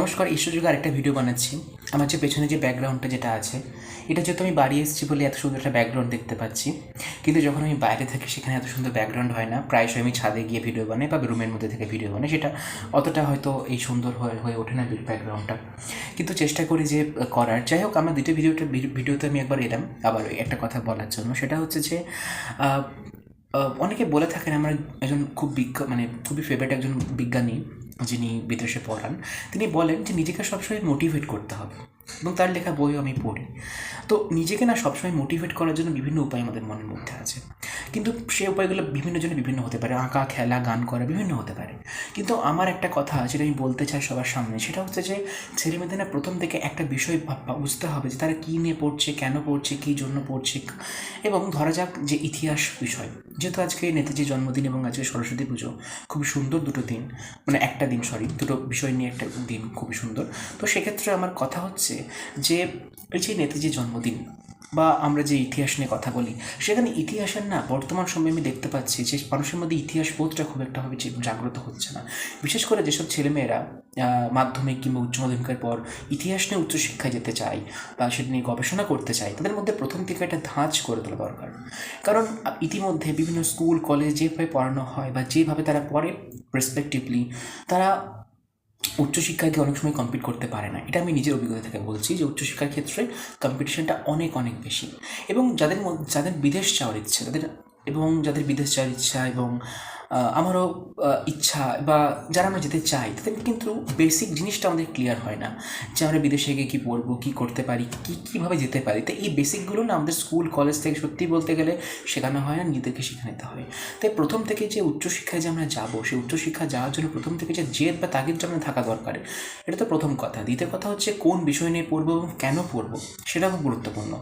নমস্কার, ঈশ্বরযোগে আরেকটা ভিডিও বানাচ্ছি। আমার যে পেছনে যে ব্যাকগ্রাউন্ডটা যেটা আছে, এটা যেহেতু আমি বাড়ি এসেছি বলে এত সুন্দর একটা ব্যাকগ্রাউন্ড দেখতে পাচ্ছি, কিন্তু যখন আমি বাইরে থাকি সেখানে এত সুন্দর ব্যাকগ্রাউন্ড হয় না। প্রায়শই আমি ছাদে গিয়ে ভিডিও বানাই বা রুমের মধ্যে থেকে ভিডিও বানাই, সেটা অতটা হয়তো এই সুন্দর হয়ে ওঠে না ব্যাকগ্রাউন্ডটা, কিন্তু চেষ্টা করি যে করার। যাই হোক, আমার দুটো ভিডিওতে আমি একবার এলাম আবার একটা কথা বলার জন্য। সেটা হচ্ছে যে অনেকে বলে থাকেন আমার একজন খুবই ফেভারিট একজন বিজ্ঞানী যিনি বিদেশে পড়ান, তিনি বলেন যে নিজেকে সবসময় মোটিভেট করতে হবে, এবং তার লেখা বইও আমি পড়ি। তো নিজেকে না সবসময় মোটিভেট করার জন্য বিভিন্ন উপায় আমাদের মনের মধ্যে আছে, কিন্তু সেই উপায়গুলো বিভিন্ন জনের বিভিন্ন হতে পারে। আঁকা, খেলা, গান করা বিভিন্ন হতে পারে। কিন্তু আমার একটা কথা যেটা আমি বলতে চাই সবার সামনে, সেটা হচ্ছে যে ছেলেমেয়েদের না প্রথম থেকে একটা বিষয় বুঝতে হবে যে তারা কী নিয়ে পড়ছে, কেন পড়ছে, কী জন্য পড়ছে। এবং ধরা যাক যে ইতিহাস বিষয়, যেহেতু আজকে নেতাজির জন্মদিন এবং আজকে সরস্বতী পুজো, খুবই সুন্দর দুটো দিন, দুটো বিষয় নিয়ে একটা দিন, খুবই সুন্দর। তো সেক্ষেত্রে আমার কথা হচ্ছে যে এই যে নেতাজির জন্মদিন বা আমরা যে ইতিহাস নিয়ে কথা বলি, সেখানে ইতিহাসের না বর্তমান সময়ে আমি দেখতে পাচ্ছি যে মানুষের মধ্যে ইতিহাস বোধটা খুব একটাভাবে জাগ্রত হচ্ছে না। বিশেষ করে যেসব ছেলেমেয়েরা মাধ্যমিক কিংবা উচ্চ মাধ্যমিকের পর ইতিহাস নিয়ে উচ্চশিক্ষায় যেতে চায় বা সেটা নিয়ে গবেষণা করতে চায়, তাদের মধ্যে প্রথম থেকে একটা ধাঁচ করে তোলা দরকার। কারণ ইতিমধ্যে বিভিন্ন স্কুল কলেজ যেভাবে পড়ানো হয় বা যেভাবে তারা পড়ে রেসপেক্টিভলি, তারা উচ্চশিক্ষায় গিয়ে অনেক সময় কম্পিট করতে পারে না। এটা আমি নিজের অভিজ্ঞতা থেকে বলছি যে উচ্চশিক্ষার ক্ষেত্রে কম্পিটিশনটা অনেক অনেক বেশি। এবং যাদের বিদেশ যাওয়ার ইচ্ছে, যাদের বিদেশ যাওয়ার ইচ্ছা এবং আমারও ইচ্ছা, বা যারা আমরা যেতে চাই, তাদের কিন্তু বেসিক জিনিসটা আমাদের ক্লিয়ার হয় না যে আমরা বিদেশে গিয়ে কী পড়বো, কী করতে পারি, কীভাবে যেতে পারি। তো এই বেসিকগুলো না আমাদের স্কুল কলেজ থেকে সত্যি বলতে গেলে শেখানো হয় না, নিজেদেরকে শিখে নিতে হয়। তাই প্রথম থেকে যে উচ্চশিক্ষায় যে আমরা যাবো, সেই উচ্চশিক্ষা যাওয়ার জন্য প্রথম থেকে যে জেদ বা তাগিদ যেমন থাকা দরকার, এটা তো প্রথম কথা। দ্বিতীয় কথা হচ্ছে কোন বিষয় নিয়ে পড়বো এবং কেন পড়বো, সেটা খুব গুরুত্বপূর্ণ।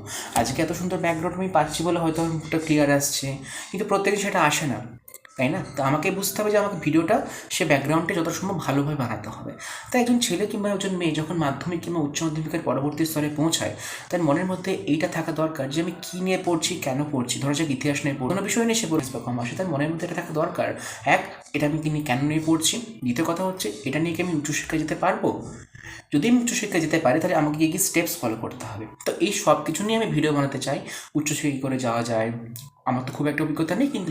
আজকে এত সুন্দর ব্যাকগ্রাউন্ড আমি পাচ্ছি বলে হয়তো মুখটা ক্লিয়ার আসছে, কিন্তু প্রত্যেকে সেটা আসে না, তাই না? তো আমাকে বুঝতে হবে যে আমাকে ভিডিওটা সে ব্যাকগ্রাউন্ডে যত সম্ভব ভালোভাবে বানাতে হবে। তাই একজন ছেলে কিংবা একজন মেয়ে যখন মাধ্যমিক কিংবা উচ্চ মাধ্যমিকের পরবর্তী স্তরে পৌঁছায়, তার মনের মধ্যে এইটা থাকা দরকার যে আমি কী নিয়ে পড়ছি, কেন পড়ছি। ধরা যাক ইতিহাস নিয়ে কোনো বিষয় নিয়ে সে পড়ছে বা কম আসে, তার মনের মধ্যে এটা থাকা দরকার। এক, এটা আমি কেন নিয়ে পড়ছি। দ্বিতীয় কথা হচ্ছে, এটা নিয়ে কি আমি উচ্চশিক্ষায় যেতে পারবো। যদি আমি উচ্চশিক্ষায় যেতে পারি, তাহলে আমাকে কী কী স্টেপস ফলো করতে হবে। তো এই সব কিছু নিয়ে আমি ভিডিও বানাতে চাই। উচ্চশিক্ষা করে যাওয়া যায়, আমার তো খুব একটা অভিজ্ঞতা নেই, কিন্তু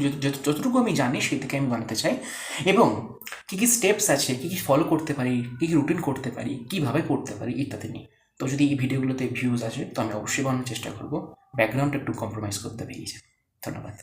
যতটুকু আমি জানি সেই থেকে আমি বানাতে চাই। এবং কী কী স্টেপস আছে, কী কী ফলো করতে পারি, কী কী রুটিন করতে পারি, কীভাবে পড়তে পারি, ইত্যাদি নিয়ে। তো যদি এই ভিডিওগুলোতে ভিউজ আসে, তো আমি অবশ্যই বানানোর চেষ্টা করবো। ব্যাকগ্রাউন্ড একটু কম্প্রোমাইজ করতে পেরেছি। ধন্যবাদ।